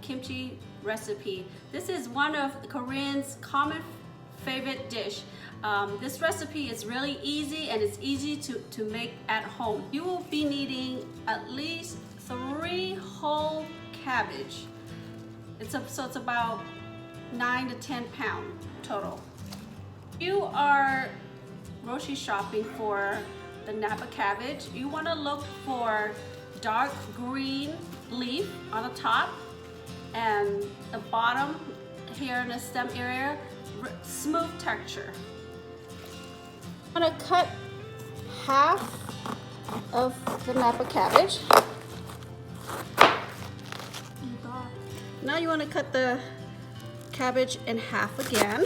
kimchi recipe. This is one of Koreans' common favorite dish. This recipe is really easy and it's easy to make at home. You will be needing at least 3 whole cabbage. So it's about 9 to 10 pounds total. You are grocery shopping for the Napa cabbage. You want to look for dark green leaf on the top and the bottom here in the stem area, smooth texture. I'm going to cut half of the Napa cabbage. Now you want to cut the cabbage in half again.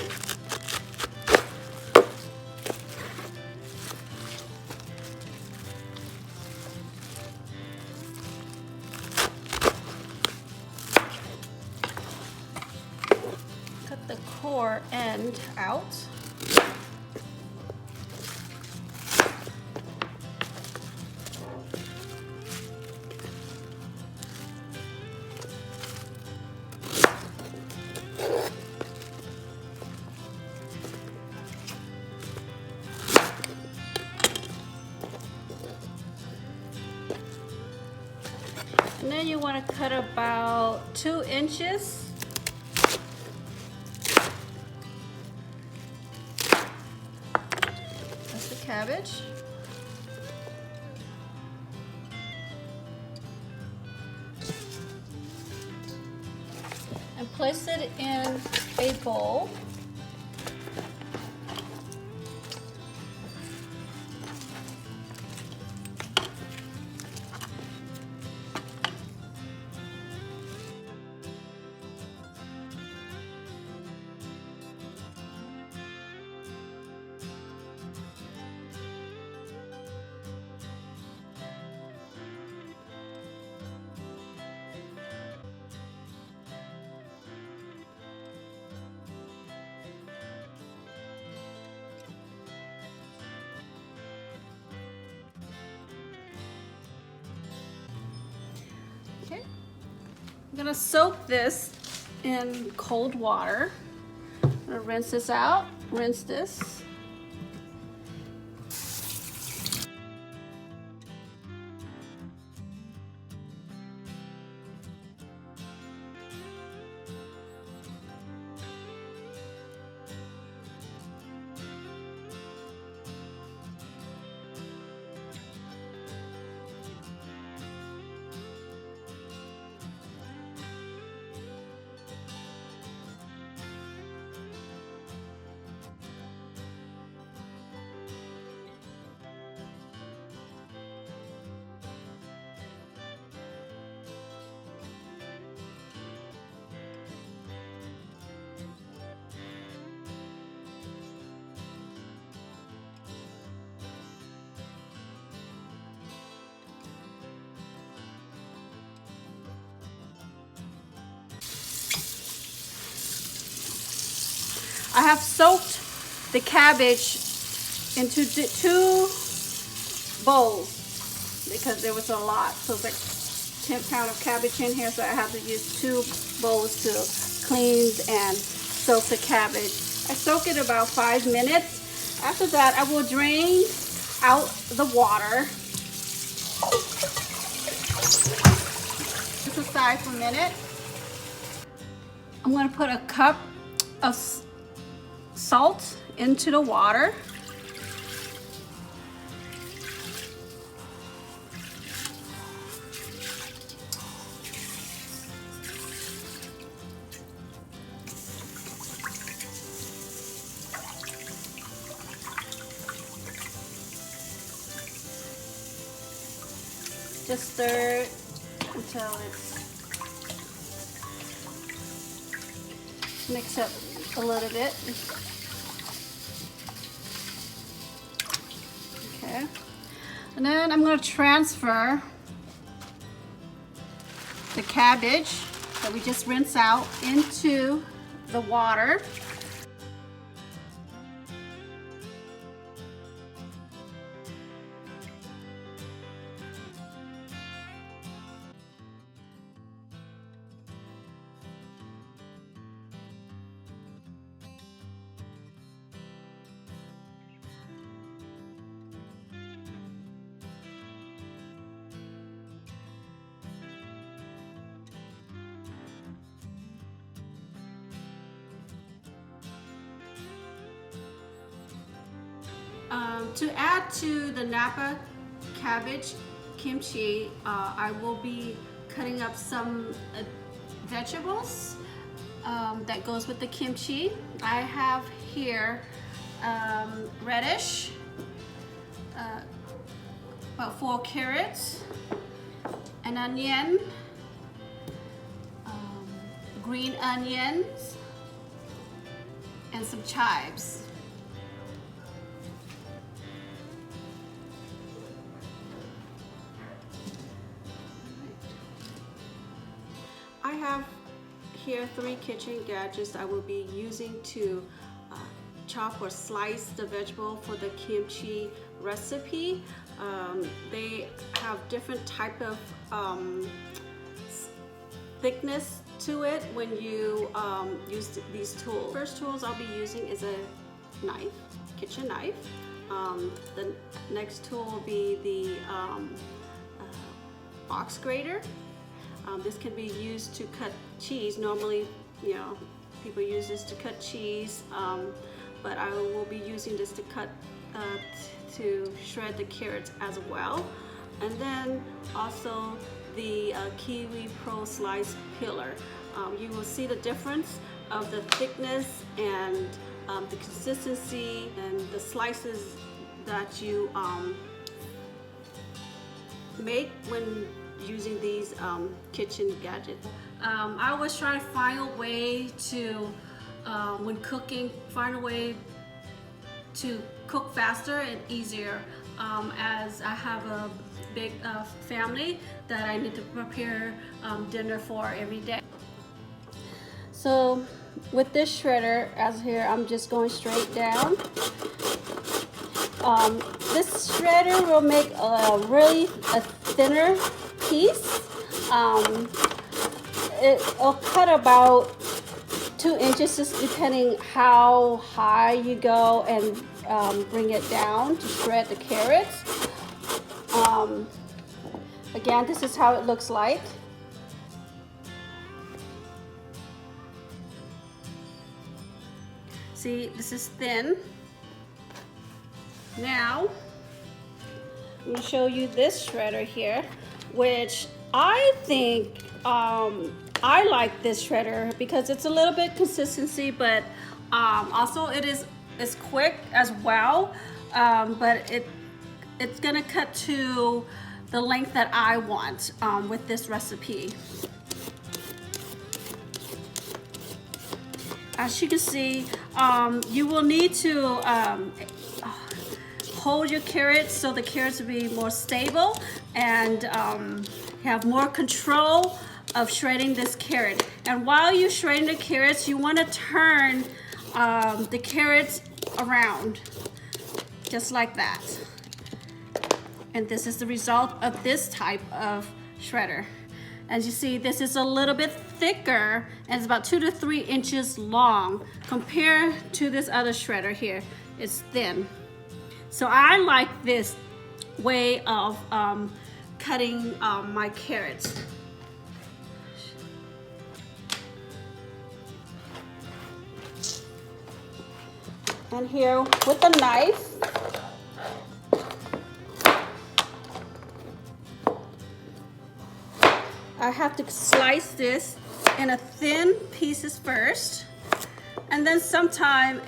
Cut the core end out. And then you want to cut about 2 inches. That's the cabbage. And place it in a bowl. Okay. I'm gonna soak this in cold water. I'm gonna rinse this out, rinse this. I have soaked the cabbage into 2 bowls because there was a lot. So it's like 10 pounds of cabbage in here, so I have to use 2 bowls to clean and soak the cabbage. I soak it about 5 minutes. After that, I will drain out the water. This aside for a minute. I'm going to put a cup of salt into the water. Just stir it until it's mixed up a little bit. Okay, and then I'm going to transfer the cabbage that we just rinsed out into the water. To add to the Napa cabbage kimchi, I will be cutting up some vegetables that goes with the kimchi. I have here radish, about 4 carrots, an onion, green onions, and some chives. I have here 3 kitchen gadgets I will be using to chop or slice the vegetable for the kimchi recipe. They have different type of thickness to it when you use these tools. First tools I'll be using is a knife, kitchen knife. The next tool will be the box grater. This can be used to cut cheese. Normally, you know, people use this to cut cheese, but I will be using this to shred the carrots as well. And then also the Kiwi Pro Slice Peeler. You will see the difference of the thickness and the consistency and the slices that you make when using these kitchen gadgets. I always try to find a way to, when cooking, find a way to cook faster and easier, as I have a big family that I need to prepare dinner for every day. So with this shredder, as here, I'm just going straight down. This shredder will make a thinner piece. It'll cut about 2 inches, just depending how high you go, and bring it down to shred the carrots. Again, this is how it looks like. See, this is thin. Now, I'm going to show you this shredder here, which I think I like this shredder because it's a little bit consistency, but also it's quick as well. But it's gonna cut to the length that I want with this recipe. As you can see, you will need to hold your carrots so the carrots will be more stable and have more control of shredding this carrot. And while you're shredding the carrots, you want to turn the carrots around, just like that. And this is the result of this type of shredder. As you see, this is a little bit thicker and it's about 2 to 3 inches long compared to this other shredder here. It's thin. So I like this way of cutting my carrots. And here with a knife, I have to slice this in a thin pieces first. And then sometimes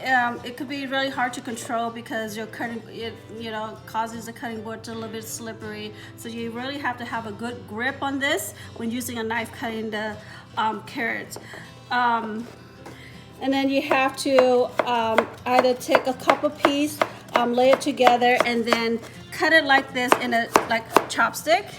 it could be really hard to control because you're cutting it, you know, causes the cutting board to a little bit slippery. So you really have to have a good grip on this when using a knife cutting the carrots. And then you have to either take a couple pieces, lay it together, and then cut it like this in a chopstick.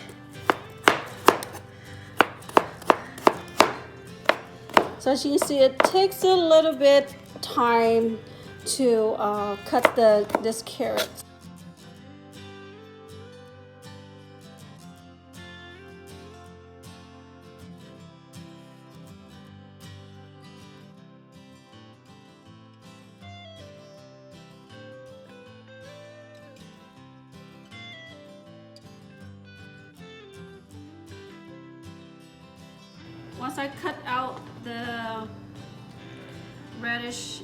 So as you can see, it takes a little bit time to cut this carrot. Once I cut out the radish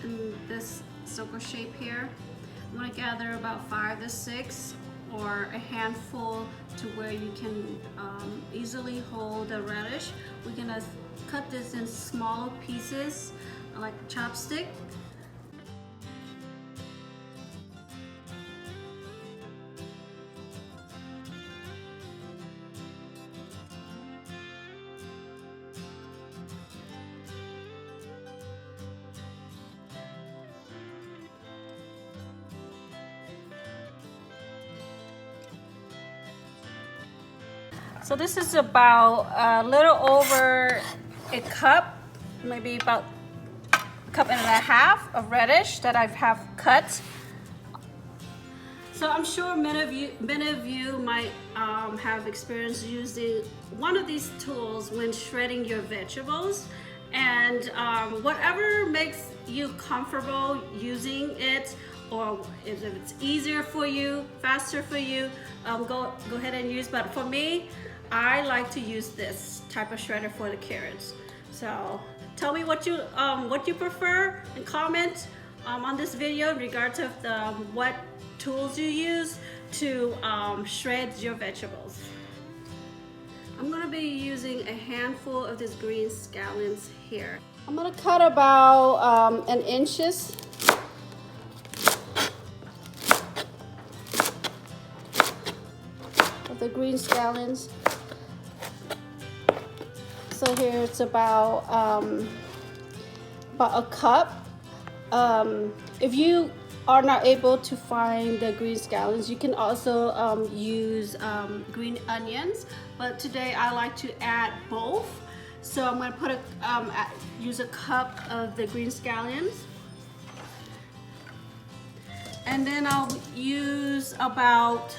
in this circle shape here, I'm gonna gather about 5 to 6 or a handful to where you can easily hold the radish. We're gonna cut this in smaller pieces like a chopstick. So this is about a little over a cup, maybe about a cup and a half of radish that I have cut. So I'm sure many of you might have experience using one of these tools when shredding your vegetables, and whatever makes you comfortable using it, or if it's easier for you, faster for you, go ahead and use. But for me, I like to use this type of shredder for the carrots. So tell me what you prefer, and comment on this video in regards to what tools you use to shred your vegetables. I'm gonna be using a handful of these green scallions here. I'm gonna cut about an inches. Of the green scallions. So here it's about a cup. If you are not able to find the green scallions, you can also use green onions. But today I like to add both. So I'm going to use a cup of the green scallions, and then I'll use about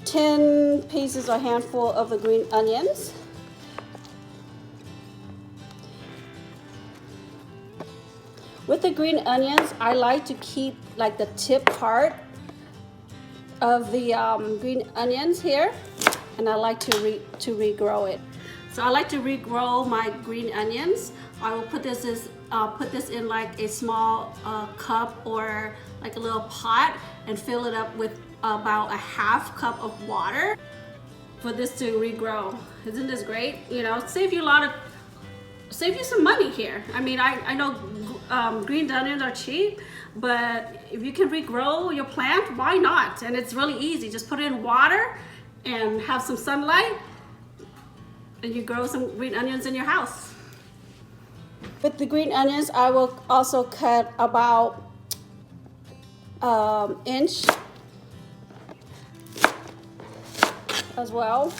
10 pieces or handful of the green onions. With the green onions, I like to keep like the tip part of the green onions here, and I like to regrow it. So I like to regrow my green onions. I will put this in like a small cup or like a little pot and fill it up with about a half cup of water for this to regrow. Isn't this great? You know, save you some money here. I mean, I know green onions are cheap, but if you can regrow your plant, why not? And it's really easy. Just put it in water and have some sunlight, and you grow some green onions in your house. With the green onions, I will also cut about inch as well.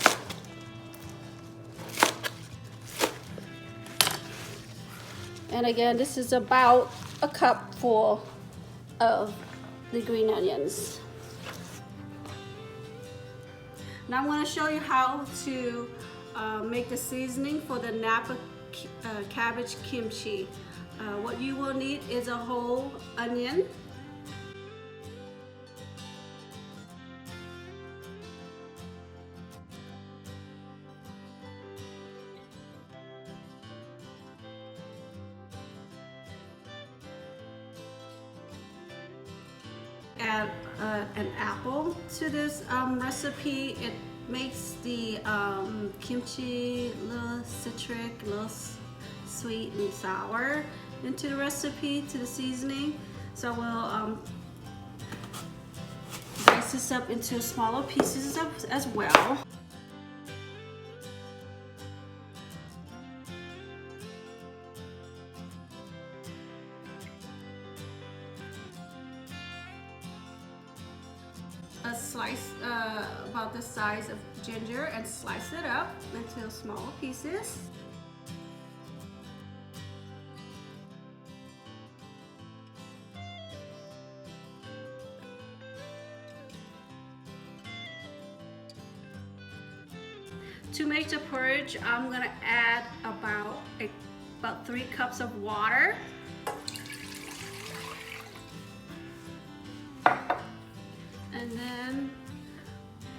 And again, this is about a cup full of the green onions. Now I'm going to show you how to make the seasoning for the Napa Cabbage kimchi. What you will need is a whole onion, add an apple to this recipe. It makes the kimchi a little citric, a little sweet and sour into the recipe, to the seasoning. So we'll dice this up into smaller pieces as well. A slice about the size of ginger and slice it up into smaller pieces. To make the porridge, I'm gonna add about 3 cups of water. And then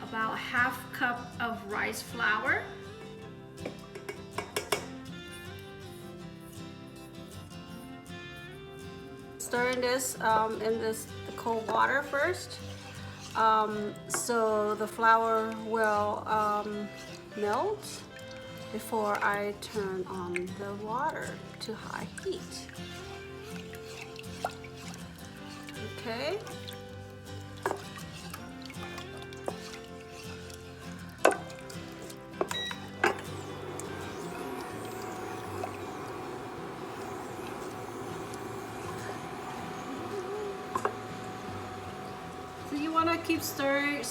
about half cup of rice flour. stirring this in this cold water first, so the flour will melt before I turn on the water to high heat. Okay. So you want to keep stirring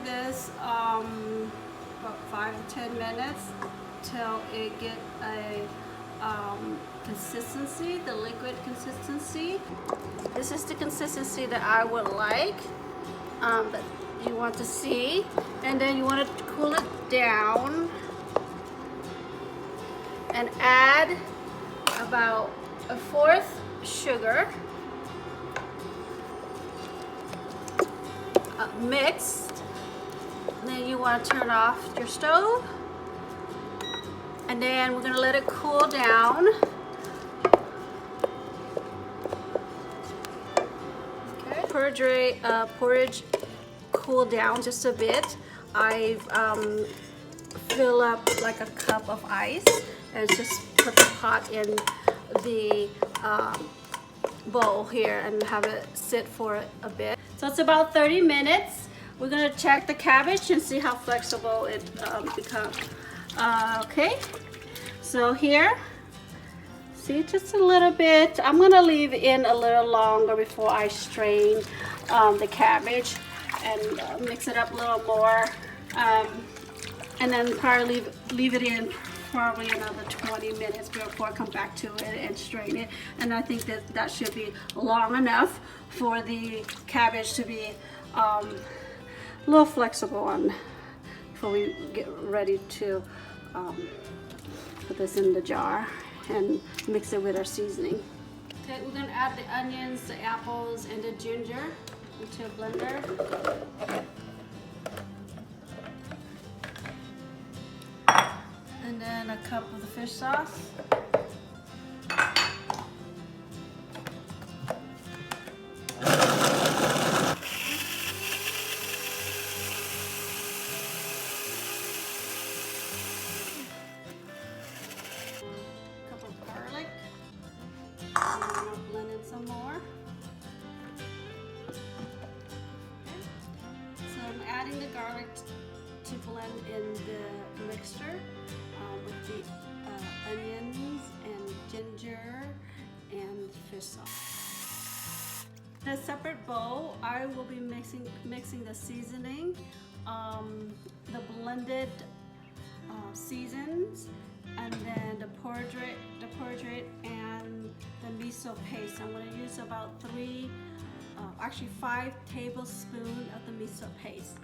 this about 5 to 10 minutes till it get a consistency, the liquid consistency. This is the consistency that I would like, that you want to see, and then you want to cool it down and add about 1/4 sugar, mixed. Then you want to turn off your stove, and then we're going to let it cool down. Okay, porridge cool down just a bit. I've fill up like a cup of ice and just put the pot in the bowl here and have it sit for a bit. So it's about 30 minutes. We're gonna check the cabbage and see how flexible it becomes. Okay, so here, see, just a little bit. I'm gonna leave in a little longer before I strain the cabbage and mix it up a little more, and then probably leave it in probably another 20 minutes before I come back to it and strain it. And I think that should be long enough for the cabbage to be a little flexible on before we get ready to put this in the jar and mix it with our seasoning. Okay, we're gonna add the onions, the apples, and the ginger into a blender. And then a cup of the fish sauce. Some more. Okay. So I'm adding the garlic to blend in the mixture with the onions and ginger and fish sauce. In a separate bowl, I will be mixing the seasoning, the blended seasons, and then the porridge and the miso paste. I'm going to use about 5 tablespoons of the miso paste.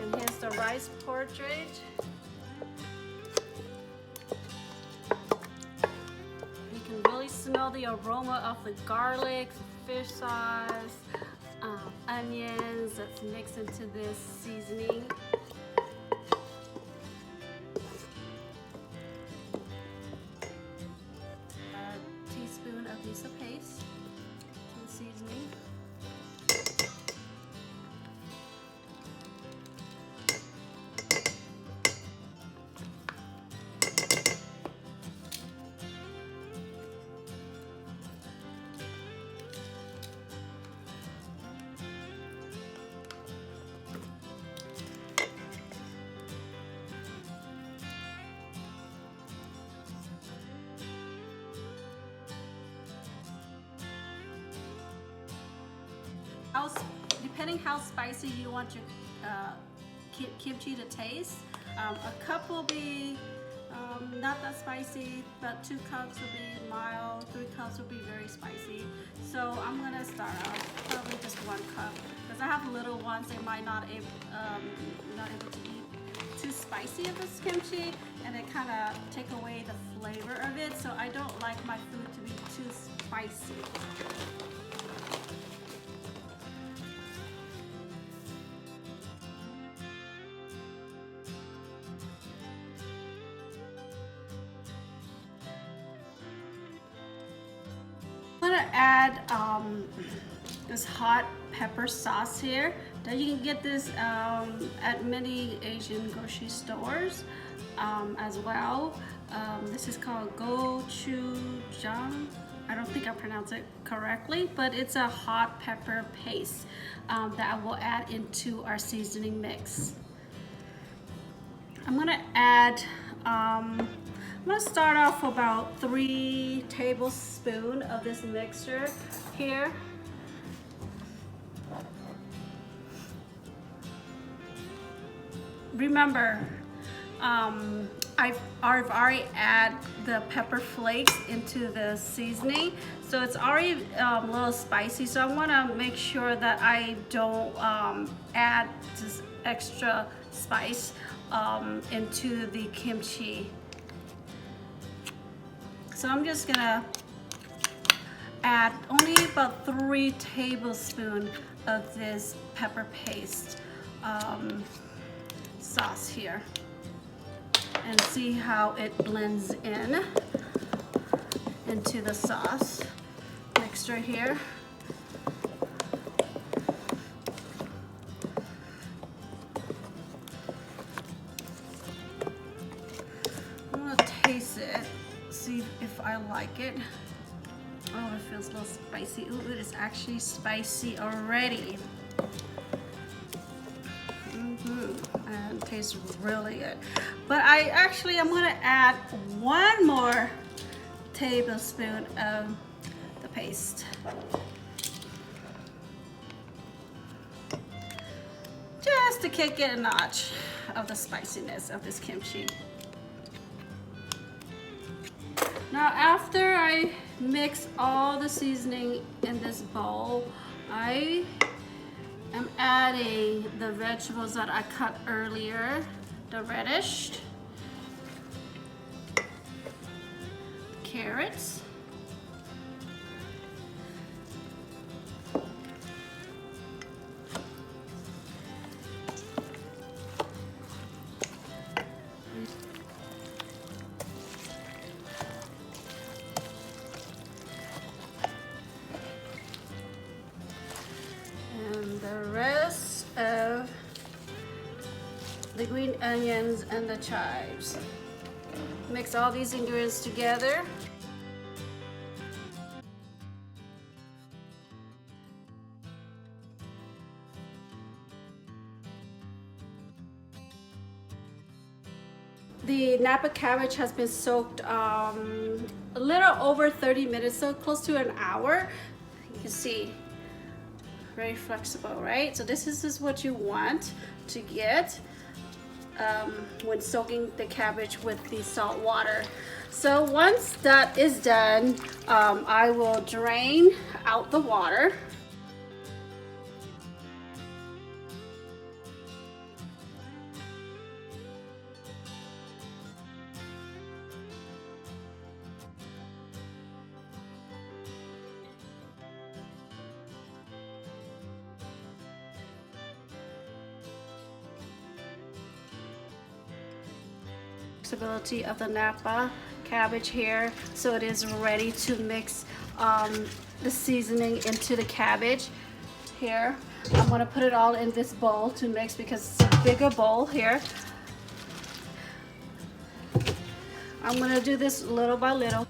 And here's the rice porridge. Smell the aroma of the garlic, fish sauce, onions that's mixed into this seasoning. A teaspoon of miso paste to the seasoning. Depending how spicy you want your kimchi to taste, a cup will be not that spicy, but 2 cups will be mild, 3 cups will be very spicy. So I'm gonna start off probably just 1 cup because I have little ones. They might not able to eat too spicy of this kimchi, and it kind of take away the flavor of it. So I don't like my food to be too spicy. add this hot pepper sauce here. Now you can get this at many Asian grocery stores as well. This is called gochujang. I don't think I pronounced it correctly, but it's a hot pepper paste that I will add into our seasoning mix. I'm gonna add, I'm gonna start off about 3 tablespoons of this mixture here. Remember, I've already added the pepper flakes into the seasoning, so it's already a little spicy, so I want to make sure that I don't add this extra spice into the kimchi. So I'm just gonna add only about 3 tablespoons of this pepper paste sauce here, and see how it blends into the sauce mixture here. I'm gonna taste it, see if I like it. Oh, it feels a little spicy. Ooh, it is actually spicy already. And it tastes really good. But I'm gonna add 1 more tablespoon of the paste. Just to kick it a notch of the spiciness of this kimchi. Now after I mix all the seasoning in this bowl, I am adding the vegetables that I cut earlier, the radish, carrots, and the rest of the green onions and the chives. Mix all these ingredients together. The Napa cabbage has been soaked a little over 30 minutes, so close to an hour. You can see, very flexible, right? So this is what you want to get when soaking the cabbage with the salt water. So once that is done, I will drain out the water. Flexibility of the Napa cabbage here, so it is ready to mix the seasoning into the cabbage here. I'm going to put it all in this bowl to mix because it's a bigger bowl here. I'm going to do this little by little.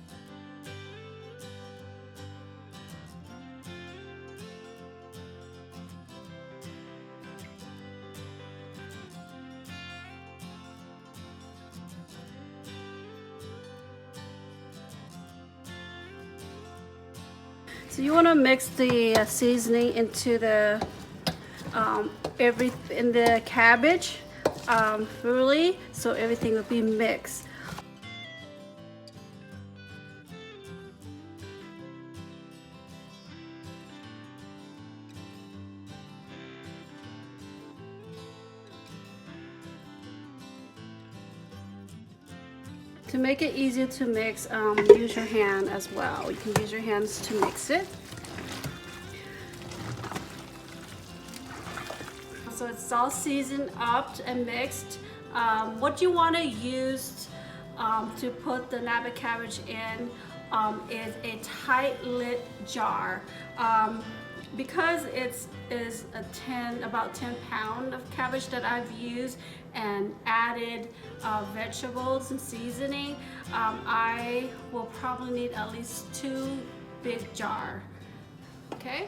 So you want to mix the seasoning into the in the cabbage thoroughly, so everything will be mixed. To make it easier to mix, use your hand as well. You can use your hands to mix it. So it's all seasoned up and mixed. What you want to use to put the Napa cabbage in is a tight lid jar. Because it's about 10 pounds of cabbage that I've used and added vegetables and seasoning, I will probably need at least 2 big jar. Okay.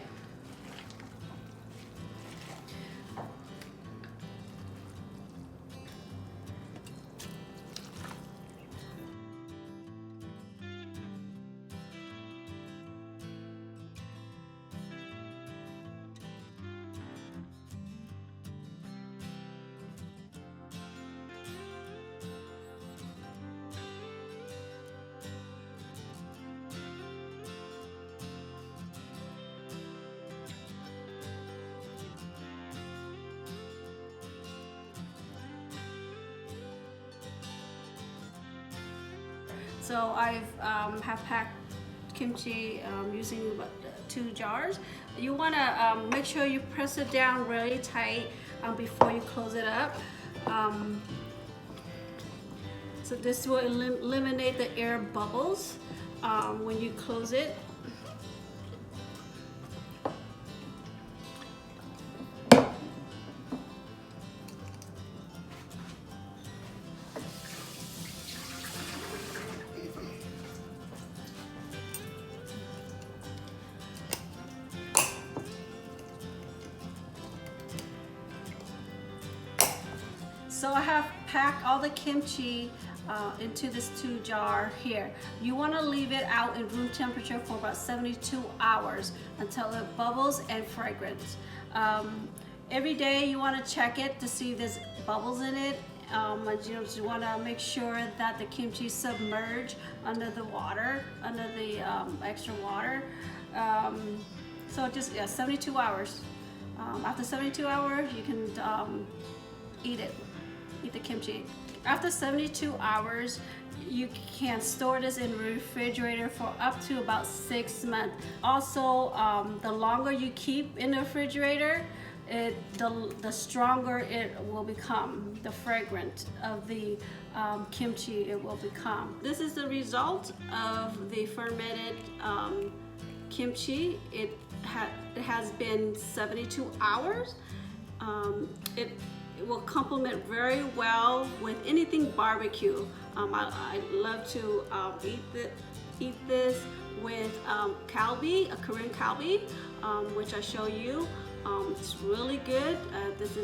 So I've have packed kimchi using about 2 jars. You want to make sure you press it down really tight before you close it up. So this will eliminate the air bubbles when you close it. So I have packed all the kimchi into this 2 jar here. You want to leave it out in room temperature for about 72 hours until it bubbles and fragrance. Every day you want to check it to see if there's bubbles in it. You just want to make sure that the kimchi submerge under the water, under the extra water. So just 72 hours. After 72 hours, you can eat it. Eat the kimchi. After 72 hours, you can store this in the refrigerator for up to about 6 months. Also, the longer you keep in the refrigerator, the stronger it will become. The fragrance of the kimchi it will become. This is the result of the fermented kimchi. It has been 72 hours. It will complement very well with anything barbecue. I love to eat this with kalbi, a Korean kalbi, which I show you. It's really good. This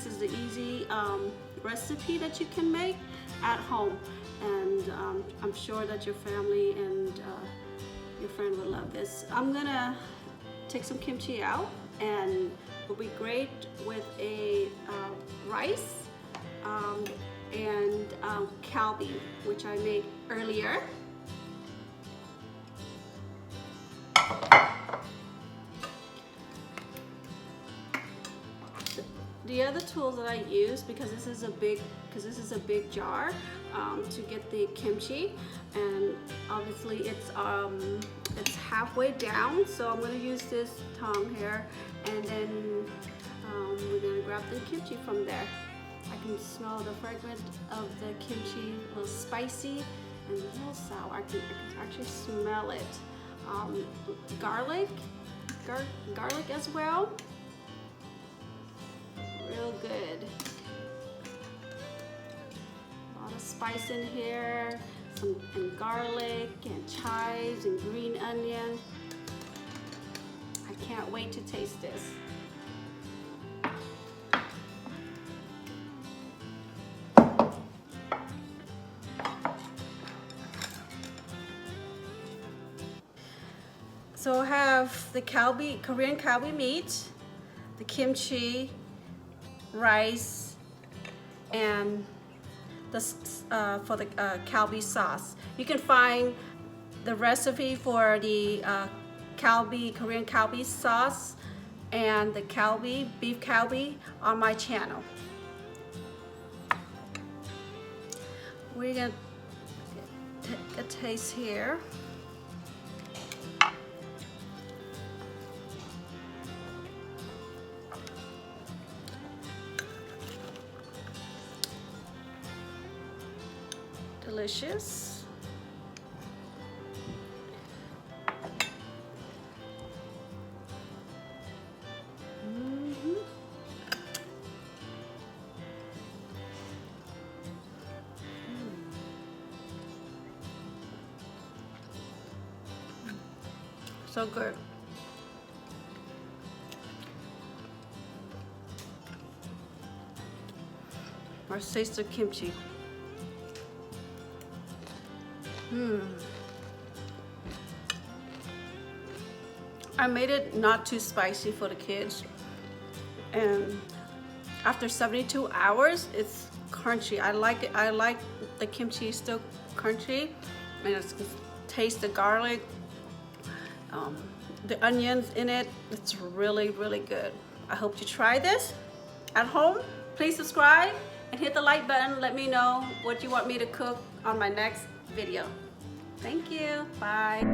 is the easy recipe that you can make at home, and I'm sure that your family and your friend will love this. I'm gonna take some kimchi out, and it will be great with a rice and kalbi, which I made earlier. The other tools that I use, because this is a big jar to get the kimchi, and obviously it's halfway down, so I'm going to use this tongue here, and then we're going to grab the kimchi from there. I can smell the fragrance of the kimchi, a little spicy and a little sour. I can actually smell it. Garlic as well. Real good. A lot of spice in here, and garlic and chives and green onion. I can't wait to taste this. So I have the kalbi, Korean kalbi meat, the kimchi, rice, and for the kalbi sauce. You can find the recipe for the Korean kalbi sauce and the beef kalbi on my channel. We're gonna take a taste here. Delicious. So good. Let's taste the kimchi. I made it not too spicy for the kids, and after 72 hours, it's crunchy. I like it. I like the kimchi still crunchy, and it's taste the garlic, the onions in it. It's really, really good. I hope you try this at home. Please subscribe and hit the like button. Let me know what you want me to cook on my next video. Thank you. Bye.